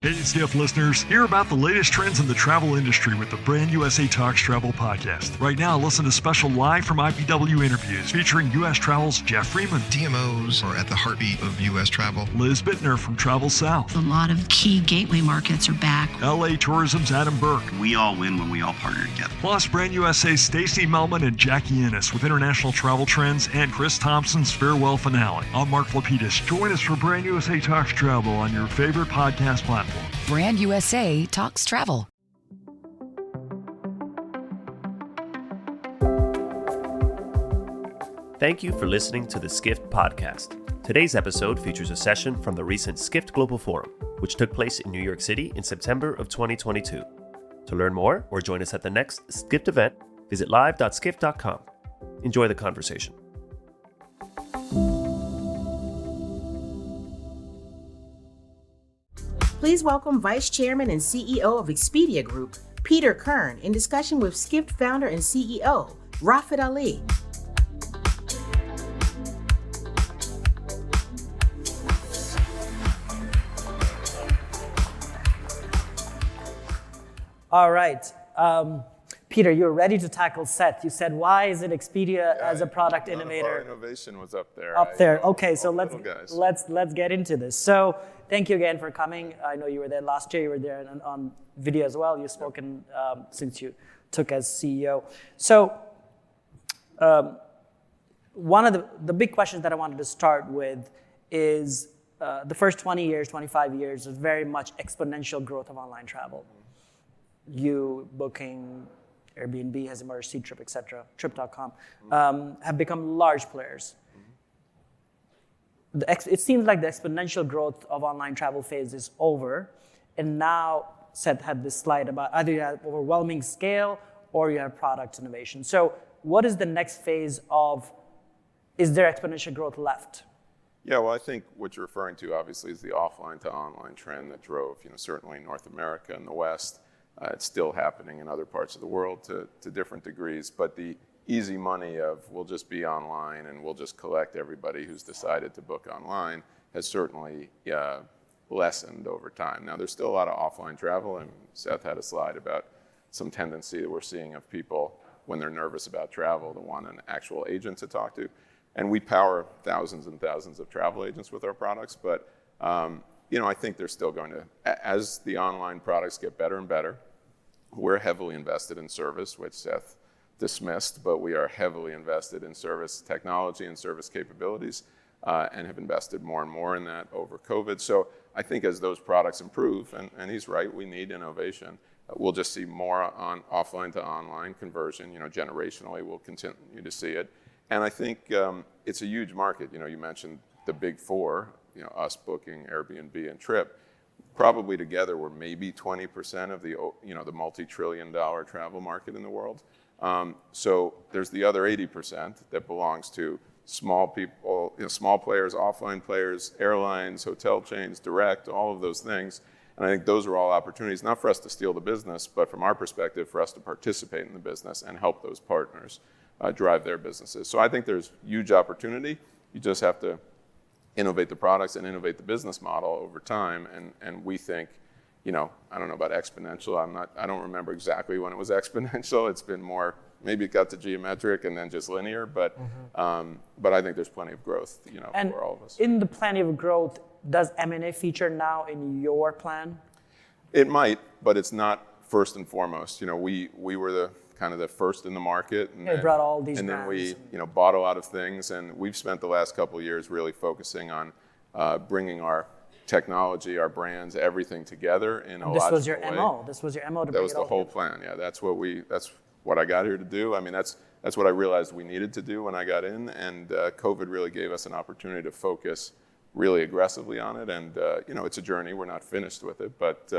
Hey, Skiff listeners, hear about the latest trends in the travel industry with the Brand USA Talks Travel podcast. Right now, listen to special live from IPW interviews featuring U.S. Travel's Jeff Freeman. DMOs are at the heartbeat of U.S. travel. Liz Bittner from Travel South. A lot of key gateway markets are back. LA Tourism's Adam Burke. We all win when we all partner together. Plus, Brand USA's Stacey Melman and Jackie Ennis with international travel trends and Chris Thompson's farewell finale. I'm Mark Lapidus. Join us for Brand USA Talks Travel on your favorite podcast platform. Brand USA Talks Travel. Thank you for listening to the Skift podcast. Today's episode features a session from the recent Skift Global Forum, which took place in New York City in September of 2022. To learn more or join us at the next Skift event, visit live.skift.com. Enjoy the conversation. Please welcome Vice Chairman and CEO of Expedia Group, Peter Kern, in discussion with Skift founder and CEO, Rafid Ali. All right. Peter, you're ready to tackle Seth. You said, why is it Expedia as a product innovator? Our innovation was up there. Okay, so let's get into this. So thank you again for coming. I know you were there last year. You were there on video as well. You've spoken since you took as CEO. So one of the big questions that I wanted to start with is the first 20 years, 25 years is very much exponential growth of online travel. You, Booking, Airbnb has emerged, Ctrip, etc., Trip.com, have become large players. It seems like the exponential growth of online travel phase is over, and now Seth had this slide about either you have overwhelming scale or you have product innovation. So what is the next phase of, is there exponential growth left? Yeah, well, I think what you're referring to obviously is the offline to online trend that drove, certainly North America and the West. It's still happening in other parts of the world to different degrees, but the easy money of we'll just be online and we'll just collect everybody who's decided to book online has certainly lessened over time. Now, there's still a lot of offline travel, and Seth had a slide about some tendency that we're seeing of people when they're nervous about travel to want an actual agent to talk to. And we power thousands and thousands of travel agents with our products, but I think they're still going to, as the online products get better and better, we're heavily invested in service, which Seth dismissed, but we are heavily invested in service technology and service capabilities and have invested more and more in that over COVID. So I think as those products improve, and he's right, we need innovation, we'll just see more on offline to online conversion. Generationally, we'll continue to see it. And I think it's a huge market. You mentioned the big four, us, Booking, Airbnb, and Trip. Probably together we're maybe 20% of the multi-trillion-dollar travel market in the world. So there's the other 80% that belongs to small people, small players, offline players, airlines, hotel chains, direct, all of those things. And I think those are all opportunities, not for us to steal the business, but from our perspective, for us to participate in the business and help those partners drive their businesses. So I think there's huge opportunity. You just have to innovate the products and innovate the business model over time. And we think, I don't know about exponential. I don't remember exactly when it was exponential. It's been more, maybe it got to geometric and then just linear, but I think there's plenty of growth, for all of us. In the plenty of growth, does M&A feature now in your plan? It might, but it's not first and foremost. We were the first in the market, and they brought all these and brands. Then we bought a lot of things, and we've spent the last couple of years really focusing on bringing our technology, our brands, everything together in a logical way. This was your MO. This was your MO to bring it all. That was the whole plan. Yeah, that's what I got here to do. I mean, that's what I realized we needed to do when I got in, and COVID really gave us an opportunity to focus really aggressively on it. And it's a journey. We're not finished with it, but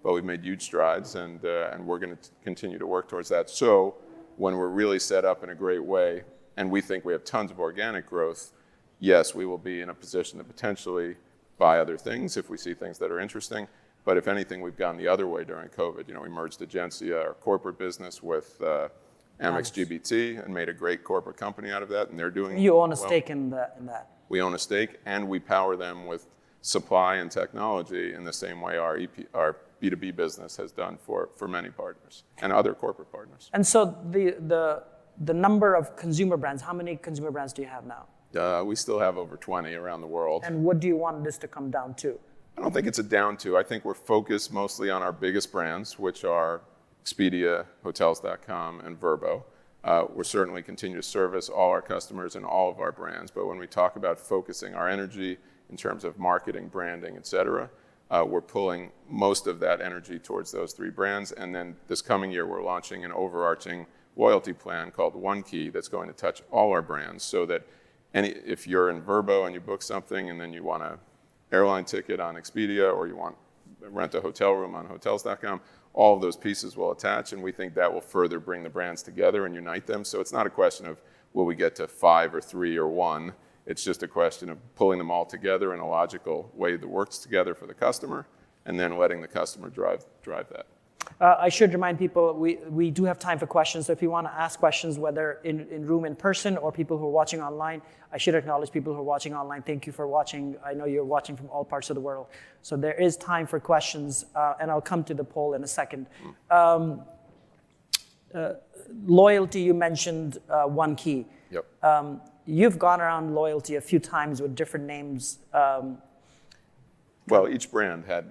we've made huge strides, and we're going to continue to work towards that. So when we're really set up in a great way, and we think we have tons of organic growth, yes, we will be in a position to potentially buy other things if we see things that are interesting. But if anything, we've gone the other way during COVID. We merged Agencia, our corporate business, with Amex GBT, and made a great corporate company out of that, and they're doing You own a stake in that. We own a stake, and we power them with supply and technology in the same way our B2B business has done for many partners and other corporate partners. And so the number of consumer brands, how many consumer brands do you have now? We still have over 20 around the world. And what do you want this to come down to? I don't think it's a down to. I think we're focused mostly on our biggest brands, which are Expedia, Hotels.com, and Vrbo. We're certainly continue to service all our customers and all of our brands, but when we talk about focusing our energy in terms of marketing, branding, et cetera, we're pulling most of that energy towards those 3 brands. And then this coming year, we're launching an overarching loyalty plan called One Key that's going to touch all our brands, so that if you're in Vrbo and you book something and then you want an airline ticket on Expedia, or you want to rent a hotel room on Hotels.com, all of those pieces will attach, and we think that will further bring the brands together and unite them. So it's not a question of will we get to 5 or 3 or 1. It's just a question of pulling them all together in a logical way that works together for the customer, and then letting the customer drive that. I should remind people, we do have time for questions, so if you want to ask questions, whether in room in person or people who are watching online, I should acknowledge people who are watching online. Thank you for watching. I know you're watching from all parts of the world. So there is time for questions, and I'll come to the poll in a second. Loyalty, you mentioned One Key. Yep. You've gone around loyalty a few times with different names. Well,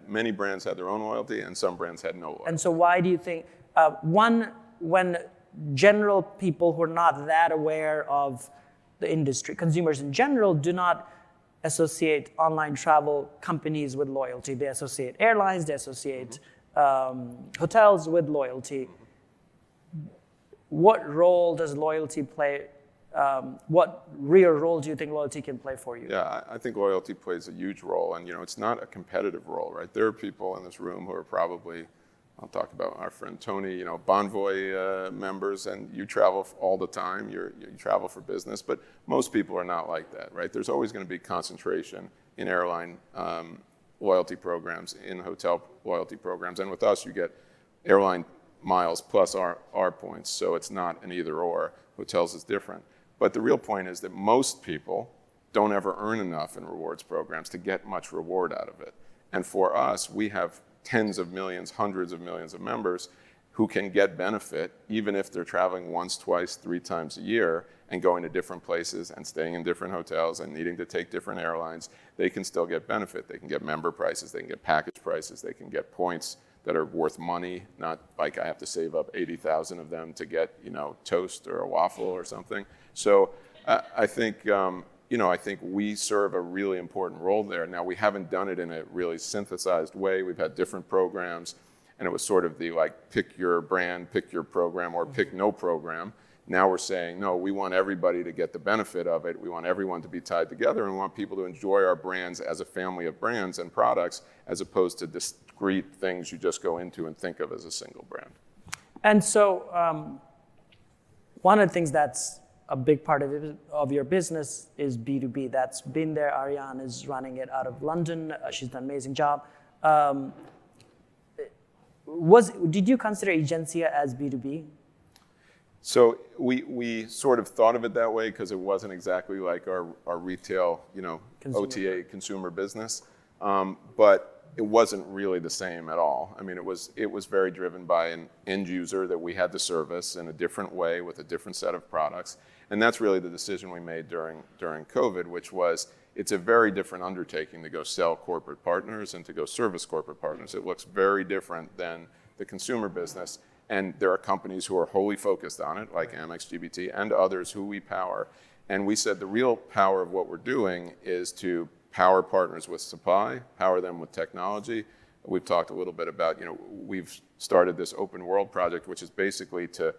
many brands had their own loyalty, and some brands had no loyalty. And so why do you think, when general people who are not that aware of the industry, consumers in general, do not associate online travel companies with loyalty. They associate airlines, they associate hotels with loyalty. What role does loyalty play? What real role do you think loyalty can play for you? Yeah, I think loyalty plays a huge role, and it's not a competitive role, right? There are people in this room who are probably, I'll talk about our friend Tony, Bonvoy members, and you travel all the time. You travel for business, but most people are not like that, right? There's always going to be concentration in airline loyalty programs, in hotel loyalty programs, and with us, you get airline miles plus our points, so it's not an either or. Hotels is different. But the real point is that most people don't ever earn enough in rewards programs to get much reward out of it. And for us, we have tens of millions, hundreds of millions of members who can get benefit even if they're traveling once, twice, 3 times a year and going to different places and staying in different hotels and needing to take different airlines. They can still get benefit. They can get member prices, they can get package prices, they can get points that are worth money, not like I have to save up 80,000 of them to get, toast or a waffle or something. So I think, I think we serve a really important role there. Now, we haven't done it in a really synthesized way. We've had different programs, and it was sort of the pick your brand, pick your program, or pick no program. Now we're saying, no, we want everybody to get the benefit of it. We want everyone to be tied together, and we want people to enjoy our brands as a family of brands and products, as opposed to discrete things you just go into and think of as a single brand. And so one of the things that's a big part of your business is B2B. That's been there. Ariane is running it out of London. She's done an amazing job. Did you consider Agencia as B2B? So we sort of thought of it that way because it wasn't exactly like our retail, OTA consumer business, but it wasn't really the same at all. I mean, it was very driven by an end user that we had to service in a different way with a different set of products, and that's really the decision we made during COVID, which was it's a very different undertaking to go sell corporate partners and to go service corporate partners. It looks very different than the consumer business. And there are companies who are wholly focused on it, like Amex GBT, and others who we power. And we said the real power of what we're doing is to power partners with supply, power them with technology. We've talked a little bit about, we've started this open world project, which is basically to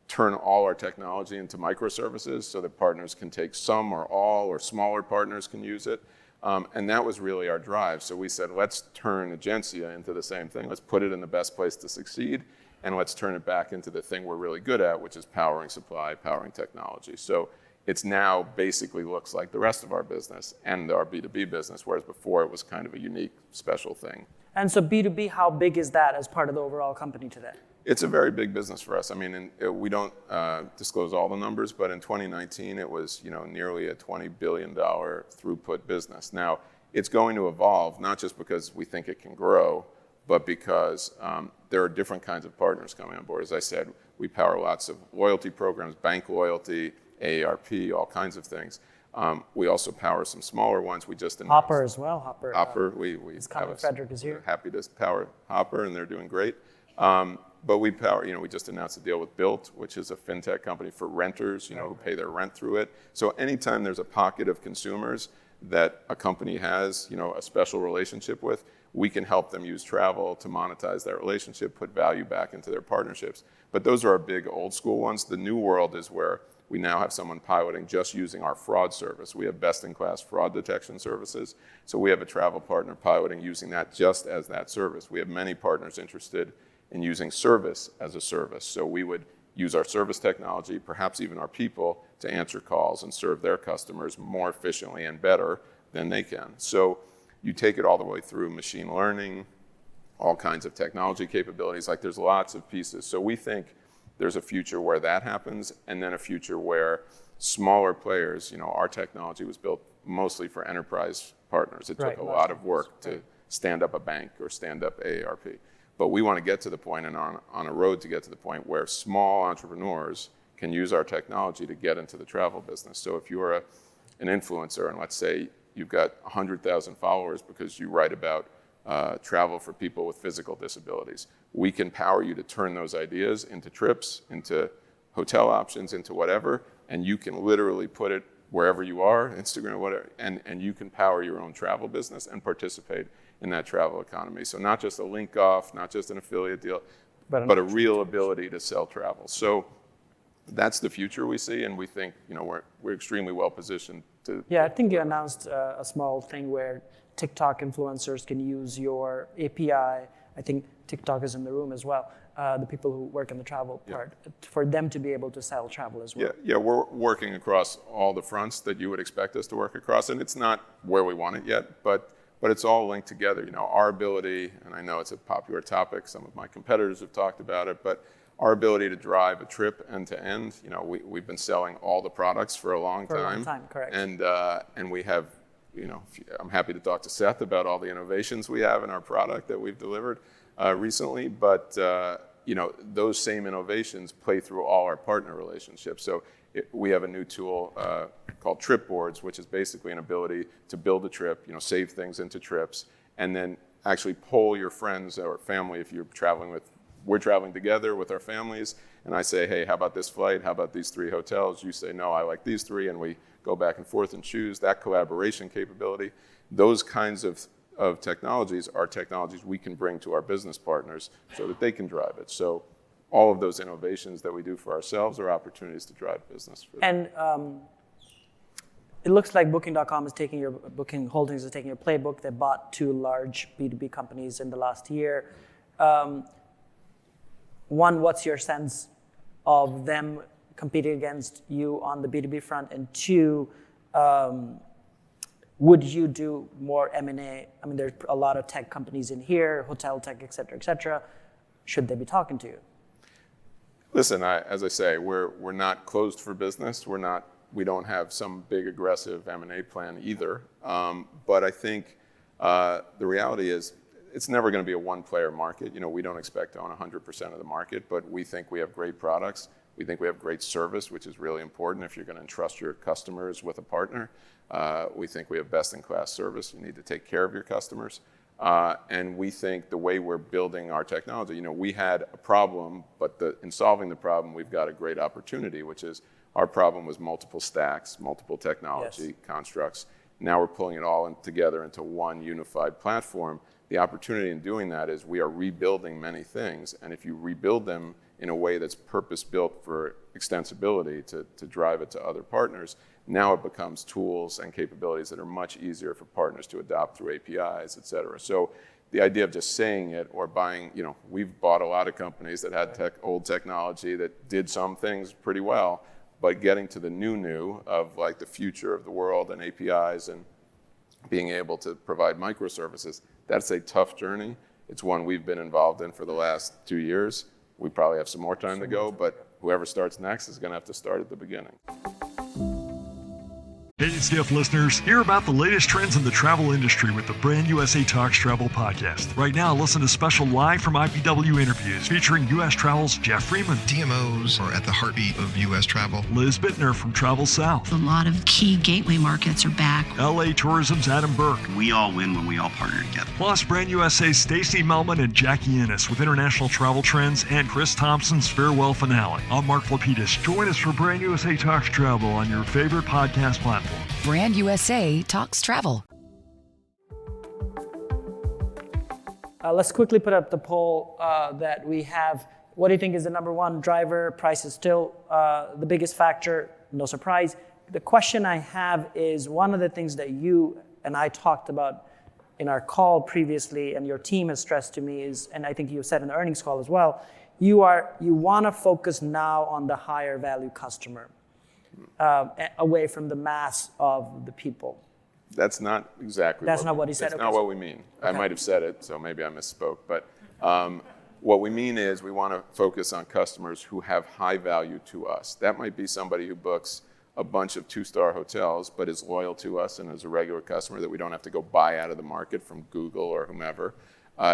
turn all our technology into microservices so that partners can take some or all, or smaller partners can use it. And that was really our drive. So we said, let's turn Agencia into the same thing. Let's put it in the best place to succeed. And let's turn it back into the thing we're really good at, which is powering supply, powering technology. So it's now basically looks like the rest of our business and our B2B business, whereas before it was kind of a unique, special thing. And so B2B, how big is that as part of the overall company today? It's a very big business for us. I mean, we don't disclose all the numbers, but in 2019 it was nearly a $20 billion throughput business. Now, it's going to evolve, not just because we think it can grow, but because there are different kinds of partners coming on board. As I said, we power lots of loyalty programs, bank loyalty, AARP, all kinds of things. We also power some smaller ones. We just announced Hopper as well. Hopper. We Frederick is here. Happy to power Hopper, and they're doing great. But we power, we just announced a deal with Built, which is a fintech company for renters, who pay their rent through it. So anytime there's a pocket of consumers that a company has, a special relationship with, we can help them use travel to monetize that relationship, put value back into their partnerships. But those are our big old school ones. The new world is where we now have someone piloting just using our fraud service. We have best-in-class fraud detection services. So we have a travel partner piloting using that just as that service. We have many partners interested in using service as a service. So we would use our service technology, perhaps even our people, to answer calls and serve their customers more efficiently and better than they can. So you take it all the way through machine learning, all kinds of technology capabilities, like there's lots of pieces. So we think there's a future where that happens, and then a future where smaller players, our technology was built mostly for enterprise partners. It took a lot of work to stand up a bank or stand up AARP. But we want to get to the point, and on a road to get to the point, where small entrepreneurs can use our technology to get into the travel business. So if you're an influencer, and let's say you've got 100,000 followers because you write about travel for people with physical disabilities, we can power you to turn those ideas into trips, into hotel options, into whatever, and you can literally put it wherever you are, Instagram, whatever, and you can power your own travel business and participate in that travel economy. So not just a link off, not just an affiliate deal, but a real ability to sell travel. So that's the future we see, and we think we're extremely well positioned to. Yeah, I think you announced a small thing where TikTok influencers can use your API. I think TikTok is in the room as well. The people who work in the travel part, for them to be able to sell travel as well. Yeah, we're working across all the fronts that you would expect us to work across, and it's not where we want it yet, but it's all linked together. Our ability, and I know it's a popular topic, some of my competitors have talked about it, but our ability to drive a trip end to end, we've been selling all the products for a long time. For a long time, correct. And we have, I'm happy to talk to Seth about all the innovations we have in our product that we've delivered recently, but those same innovations play through all our partner relationships. So we have a new tool called Trip Boards, which is basically an ability to build a trip, save things into trips, and then actually poll your friends or family if you're traveling with. We're traveling together with our families, and I say, hey, how about this flight? How about these 3 hotels? You say, no, I like these 3, and we go back and forth and choose. That collaboration capability, those kinds of technologies are technologies we can bring to our business partners so that they can drive it. So all of those innovations that we do for ourselves are opportunities to drive business for them. And it looks like Booking.com is taking your, Booking Holdings is taking your playbook. They bought 2 large B2B companies in the last year. One, what's your sense of them competing against you on the B2B front? And 2, would you do more M&A? I mean, there's a lot of tech companies in here, hotel tech, et cetera, et cetera. Should they be talking to you? Listen, as I say, we're not closed for business. We don't have some big aggressive M&A plan either. But I think the reality is it's never going to be a one-player market. We don't expect to own 100% of the market, but we think we have great products. We think we have great service, which is really important if you're going to entrust your customers with a partner. We think we have best-in-class service. You need to take care of your customers. And we think the way we're building our technology, we had a problem, but in solving the problem, we've got a great opportunity, which is our problem was multiple stacks, multiple technology constructs. Now we're pulling it all together into one unified platform. The opportunity in doing that is we are rebuilding many things, and if you rebuild them in a way that's purpose-built for extensibility to drive it to other partners, now it becomes tools and capabilities that are much easier for partners to adopt through APIs, et cetera. So the idea of just saying it or buying, we've bought a lot of companies that had old technology that did some things pretty well, but getting to the new of like the future of the world and APIs and being able to provide microservices, that's a tough journey. It's one we've been involved in for the last 2 years. We probably have some more time to go, but whoever starts next is going to have to start at the beginning. Hey, Skift listeners, hear about the latest trends in the travel industry with the Brand USA Talks Travel podcast. Right now, listen to special live from IPW interviews featuring U.S. Travel's Jeff Freeman. DMOs are at the heartbeat of U.S. travel. Liz Bittner from Travel South. A lot of key gateway markets are back. LA Tourism's Adam Burke. We all win when we all partner together. Plus, Brand USA's Stacey Melman and Jackie Ennis with international travel trends and Chris Thompson's farewell finale. I'm Mark Lapidus. Join us for Brand USA Talks Travel on your favorite podcast platform. Brand USA Talks Travel. Let's quickly put up the poll that we have. What do you think is the number one driver? Price is still the biggest factor, no surprise. The question I have is, one of the things that you and I talked about in our call previously, and your team has stressed to me is, and I think you said in the earnings call as well, you want to focus now on the higher value customer, away from the mass of the people. That's not exactly That's not what he said? That's Okay. not what we mean. Okay. I might have said it, so maybe I misspoke. But what we mean is we want to focus on customers who have high value to us. That might be somebody who books a bunch of 2-star hotels, but is loyal to us and is a regular customer that we don't have to go buy out of the market from Google or whomever.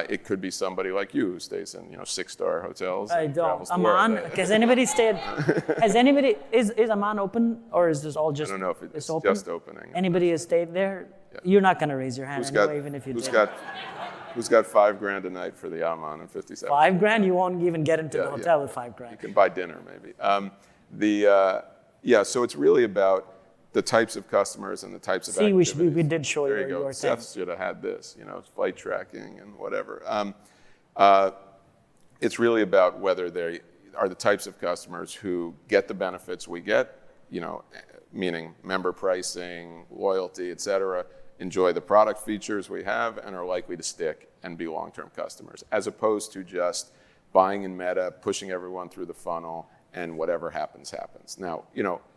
It could be somebody like you who stays in 6-star hotels. I don't. Amman, has anybody stayed? Is Amman open, or is this all just? I don't know if it's open? just opening. Anybody has stayed there? Yeah. You're not going to raise your hand anyway, even if you who's did. Who's got $5,000 a night for the Amman and 57? $5,000? You won't even get into the hotel with $5,000. You can buy dinner maybe. So it's really about the types of customers and the types of activities. We did show there you go. your Seth thing. should have had this, flight tracking and whatever. It's really about whether they are the types of customers who get the benefits we get, meaning member pricing, loyalty, et cetera, enjoy the product features we have, and are likely to stick and be long-term customers, as opposed to just buying in meta, pushing everyone through the funnel, and whatever happens, happens. Now,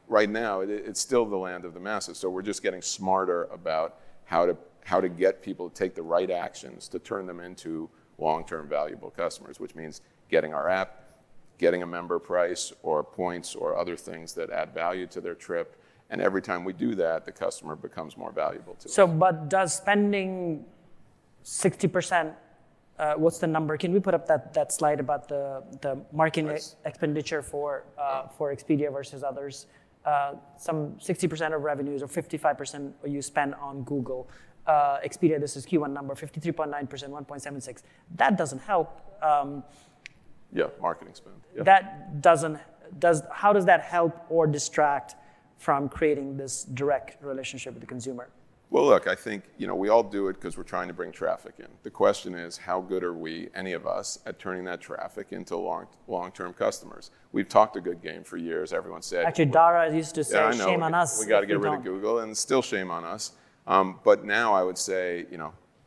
right now, it's still the land of the masses, so we're just getting smarter about how to get people to take the right actions to turn them into long-term valuable customers, which means getting our app, getting a member price or points or other things that add value to their trip. And every time we do that, the customer becomes more valuable to us. So, but does spending 60%, what's the number? Can we put up that slide about the marketing expenditure for Expedia versus others? Some 60% of revenues or 55% you spend on Google. Expedia, this is Q1 number, 53.9%, 1.76. That doesn't help. Marketing spend. Yeah. How does that help or distract from creating this direct relationship with the consumer? Well, look, I think we all do it because we're trying to bring traffic in. The question is, how good are we, any of us, at turning that traffic into long-term customers? We've talked a good game for years. Everyone said. Actually, Dara used to say, shame on us. We got to get rid of Google, and still shame on us. But now I would say,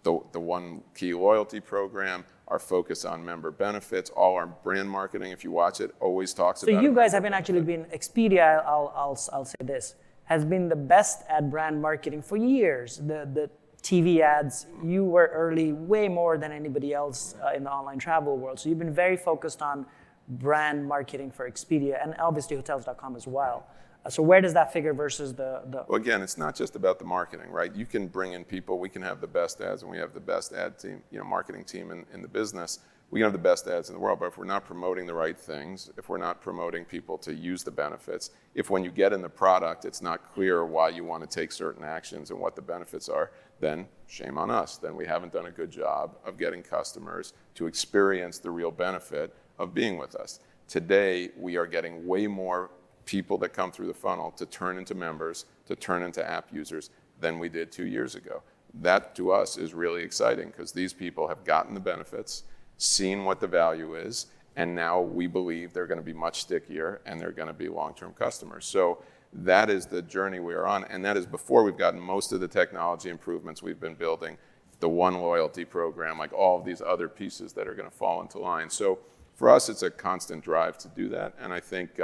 the one key loyalty program, our focus on member benefits, all our brand marketing, if you watch it, always talks about it. So you guys have been Expedia, I'll say this, has been the best at brand marketing for years. The TV ads, you were early way more than anybody else in the online travel world. So you've been very focused on brand marketing for Expedia and obviously hotels.com as well. So where does that figure versus the? Well, again, it's not just about the marketing, right? You can bring in people. We can have the best ads, and we have the best ad team, marketing team in the business. We can have the best ads in the world, but if we're not promoting the right things, if we're not promoting people to use the benefits, if when you get in the product, it's not clear why you want to take certain actions and what the benefits are, then shame on us. Then we haven't done a good job of getting customers to experience the real benefit of being with us. Today, we are getting way more people that come through the funnel to turn into members, to turn into app users than we did 2 years ago. That to us is really exciting because these people have gotten the benefits, seen what the value is, and now we believe they're going to be much stickier and they're going to be long-term customers. So that is the journey we are on, and that is before we've gotten most of the technology improvements we've been building, the one loyalty program, like all of these other pieces that are going to fall into line. So for us, it's a constant drive to do that, and I think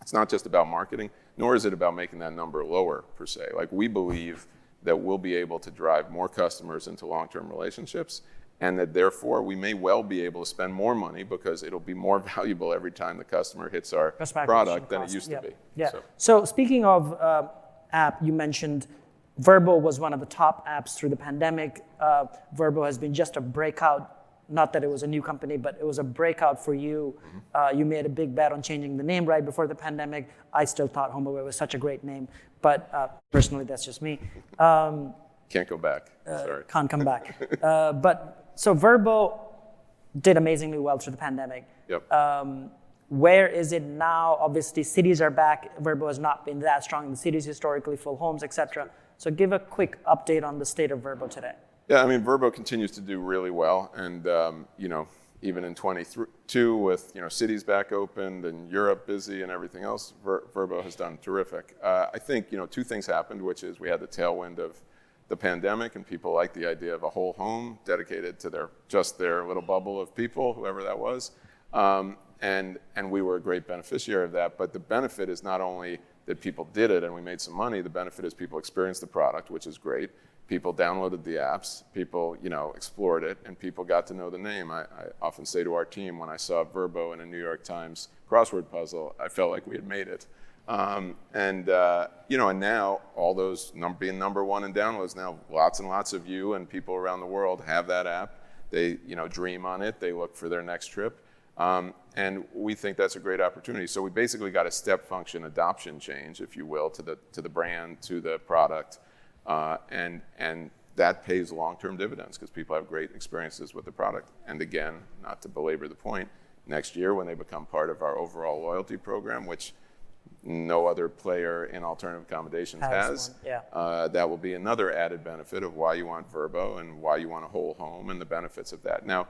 it's not just about marketing, nor is it about making that number lower, per se. Like, we believe that we'll be able to drive more customers into long-term relationships, and that therefore we may well be able to spend more money because it'll be more valuable every time the customer hits our product than it used to be. Yeah. So speaking of app. You mentioned Vrbo was one of the top apps through the pandemic. Vrbo has been just a breakout, not that it was a new company, but it was a breakout for you. You made a big bet on changing the name right before the pandemic. I still thought HomeAway was such a great name, but personally, that's just me. Can't go back. Sorry. Can't come back. So Vrbo did amazingly well through the pandemic. Yep. Where is it now? Obviously, cities are back. Vrbo has not been that strong in the cities historically, full homes, etc. So give a quick update on the state of Vrbo today. Yeah, I mean, Vrbo continues to do really well, and even in 22 with cities back opened and Europe busy and everything else, Vrbo has done terrific. I think two things happened, which is we had the tailwind of the pandemic, and people liked the idea of a whole home dedicated to their little bubble of people, whoever that was. And we were a great beneficiary of that. But the benefit is not only that people did it and we made some money, the benefit is people experienced the product, which is great. People downloaded the apps, people explored it, and people got to know the name. I often say to our team, when I saw Vrbo in a New York Times crossword puzzle, I felt like we had made it. And now all those being number one in downloads, now lots and lots of you and people around the world have that app. They dream on it. They look for their next trip. And we think that's a great opportunity. So we basically got a step function adoption change, if you will, to the brand, to the product, and that pays long-term dividends because people have great experiences with the product. And again, not to belabor the point, next year when they become part of our overall loyalty program, which no other player in alternative accommodations has. That will be another added benefit of why you want Vrbo and why you want a whole home and the benefits of that. Now,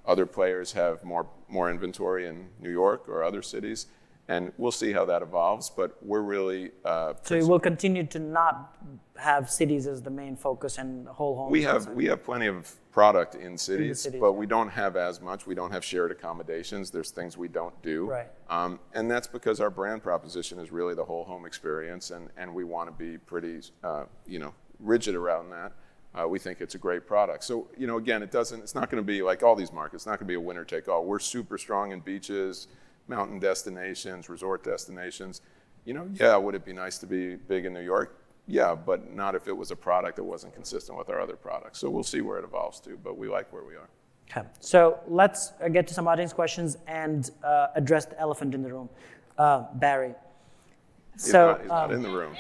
other players have more inventory in New York or other cities, and we'll see how that evolves, but we're really... So you will continue to not have cities as the main focus and whole homes? We have plenty of product in cities, but we don't have as much. We don't have shared accommodations. There's things we don't do. Right. And that's because our brand proposition is really the whole home experience, and we want to be pretty rigid around that. We think it's a great product. So, again, it's not going to be like all these markets. It's not going to be a winner take all. We're super strong in beaches, mountain destinations, resort destinations. Would it be nice to be big in New York? Yeah, but not if it was a product that wasn't consistent with our other products. So we'll see where it evolves to, but we like where we are. Okay, so let's get to some audience questions and address the elephant in the room, Barry. He's not in the room.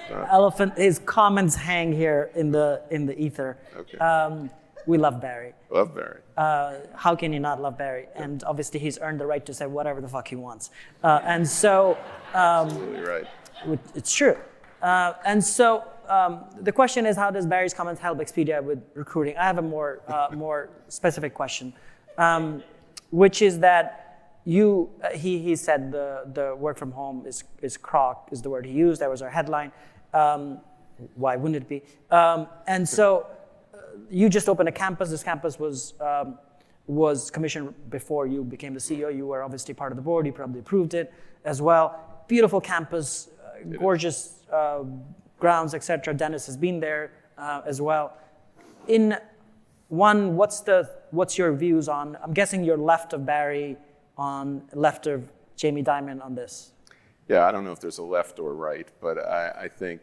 Elephant. His comments hang here in the ether. Okay. We love Barry. Love Barry. How can you not love Barry? And obviously, he's earned the right to say whatever the fuck he wants. And so, absolutely right. It's true. And so, the question is, how does Barry's comments help Expedia with recruiting? I have a more specific question, which is that he said the work from home is crock is the word he used. That was our headline. Why wouldn't it be? And so you just opened a campus. This campus was commissioned before you became the CEO. You were obviously part of the board. You probably approved it as well. Beautiful campus, gorgeous grounds, etc. Dennis has been there as well. What's your views on? I'm guessing you're left of Barry, left of Jamie Dimon on this. Yeah, I don't know if there's a left or right, but I think,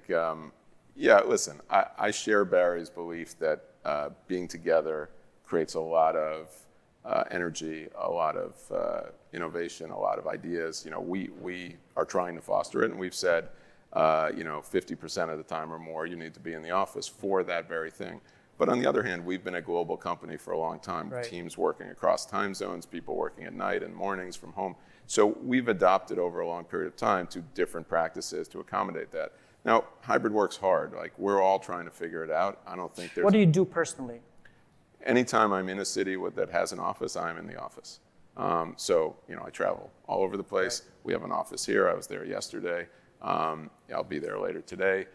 listen, I share Barry's belief that being together creates a lot of energy, a lot of innovation, a lot of ideas. We are trying to foster it, and we've said, 50% of the time or more, you need to be in the office for that very thing. But on the other hand, we've been a global company for a long time, right. Teams working across time zones, people working at night and mornings from home. So we've adopted over a long period of time to different practices to accommodate that. Now, hybrid work's hard. Like, we're all trying to figure it out. I don't think there's... What do you do personally? Anytime I'm in a city that has an office, I'm in the office. So, I travel all over the place. Right. We have an office here. I was there yesterday. I'll be there later today.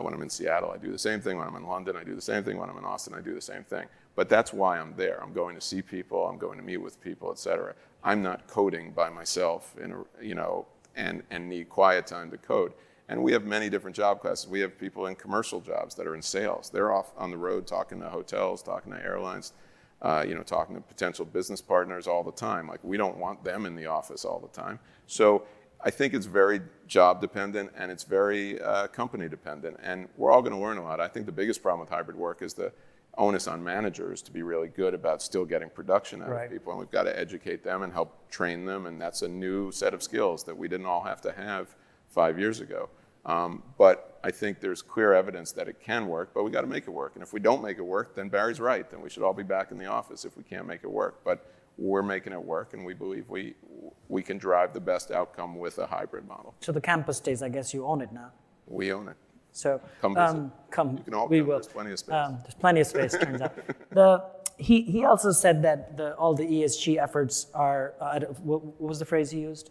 When I'm in Seattle, I do the same thing. When I'm in London, I do the same thing. When I'm in Austin, I do the same thing. But that's why I'm there. I'm going to see people. I'm going to meet with people, et cetera. I'm not coding by myself, and need quiet time to code. And we have many different job classes. We have people in commercial jobs that are in sales. They're off on the road talking to hotels, talking to airlines, talking to potential business partners all the time. Like, we don't want them in the office all the time. So I think it's very job dependent and it's very company dependent. And we're all going to learn a lot. I think the biggest problem with hybrid work is the onus on managers to be really good about still getting production out of people. And we've got to educate them and help train them. And that's a new set of skills that we didn't all have to have 5 years ago. But I think there's clear evidence that it can work, but we got to make it work. And if we don't make it work, then Barry's right. Then we should all be back in the office if we can't make it work. But we're making it work, and we believe we can drive the best outcome with a hybrid model. So the campus stays, I guess you own it now. We own it. So come visit. You can all come. Will. There's plenty of space. There's plenty of space, turns out. He also said that all the ESG efforts are, what was the phrase he used?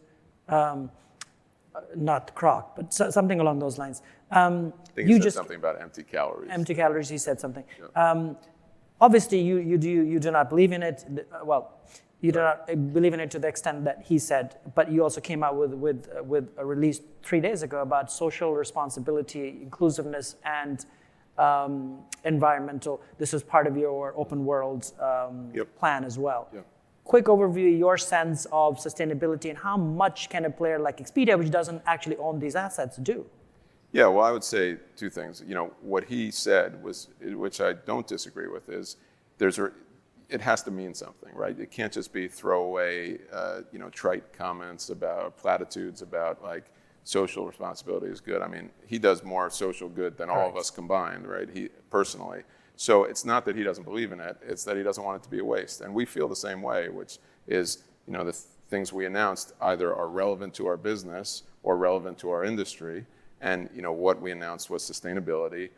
Not crock, but something along those lines. I think he said something about empty calories. Empty calories, he said something. Yeah. Obviously, you do not believe in it. Well, you do not believe in it to the extent that he said, but you also came out with a release 3 days ago about social responsibility, inclusiveness, and environmental. This is part of your open world plan as well. Yep. Quick overview, your sense of sustainability and how much can a player like Expedia, which doesn't actually own these assets, do? Yeah, well, I would say two things. What he said was, which I don't disagree with, is it has to mean something, right? It can't just be throwaway, trite comments about platitudes about like social responsibility is good. I mean, he does more social good than all of us combined, right? He personally. So it's not that he doesn't believe in it, it's that he doesn't want it to be a waste. And we feel the same way, which is, the things we announced either are relevant to our business or relevant to our industry. And what we announced was sustainability,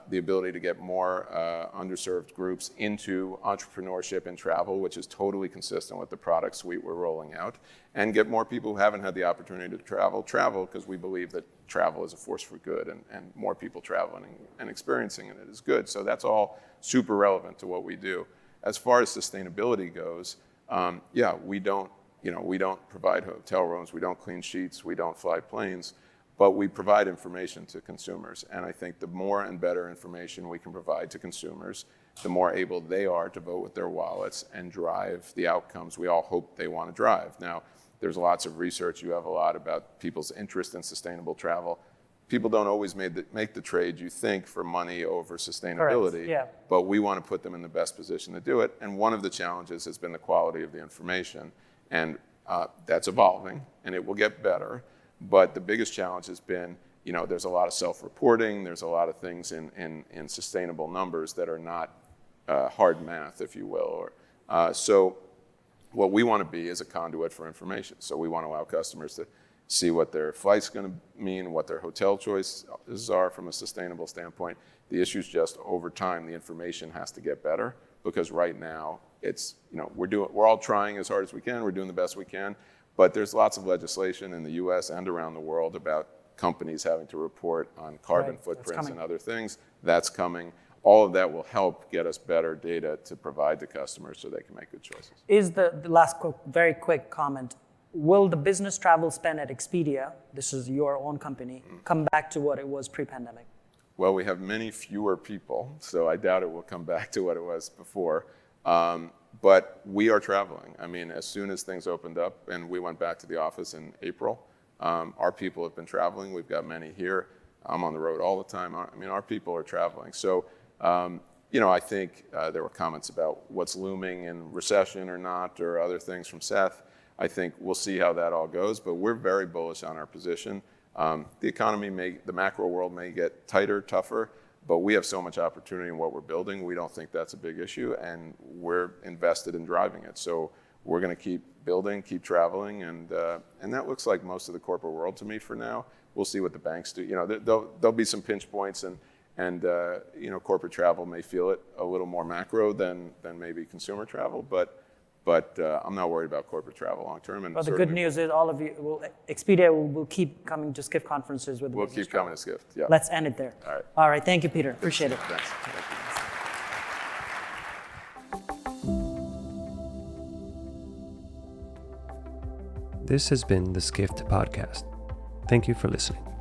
the ability to get more underserved groups into entrepreneurship and travel, which is totally consistent with the product suite we're rolling out, and get more people who haven't had the opportunity to travel, because we believe that travel is a force for good, and more people traveling and experiencing it is good. So that's all super relevant to what we do. As far as sustainability goes, we don't provide hotel rooms, we don't clean sheets, we don't fly planes, but we provide information to consumers. And I think the more and better information we can provide to consumers, the more able they are to vote with their wallets and drive the outcomes we all hope they want to drive. Now, there's lots of research, you have a lot about people's interest in sustainable travel. People don't always make the trade, you think, for money over sustainability, but we want to put them in the best position to do it. And one of the challenges has been the quality of the information. And that's evolving, and it will get better. But the biggest challenge has been, there's a lot of self-reporting, there's a lot of things in sustainable numbers that are not hard math, if you will. So what we want to be is a conduit for information. So we want to allow customers to see what their flight's going to mean, what their hotel choices are from a sustainable standpoint. The issue is just over time, the information has to get better, because right now it's, we're all trying as hard as we can, we're doing the best we can. But there's lots of legislation in the US and around the world about companies having to report on carbon footprints and other things. That's coming. All of that will help get us better data to provide to customers so they can make good choices. Is the last very quick comment, will the business travel spend at Expedia, this is your own company, come back to what it was pre-pandemic? Well, we have many fewer people, so I doubt it will come back to what it was before. But we are traveling. I mean, as soon as things opened up and we went back to the office in April, our people have been traveling. We've got many here. I'm on the road all the time. I mean, our people are traveling. So, I think there were comments about what's looming in recession or not, or other things from Seth. I think we'll see how that all goes, but we're very bullish on our position. The economy the macro world may get tighter, tougher, but we have so much opportunity in what we're building. We don't think that's a big issue, and we're invested in driving it. So we're going to keep building, keep traveling, and that looks like most of the corporate world to me for now. We'll see what the banks do. There'll be some pinch points, and corporate travel may feel it a little more macro than maybe consumer travel, but I'm not worried about corporate travel long term. Well, the good news is all of you, Expedia will keep coming to Skift conferences with the We'll keep coming to Skift, yeah. Let's end it there. All right, thank you, Peter. Appreciate it. Thanks. Thank you. This has been the Skift Podcast. Thank you for listening.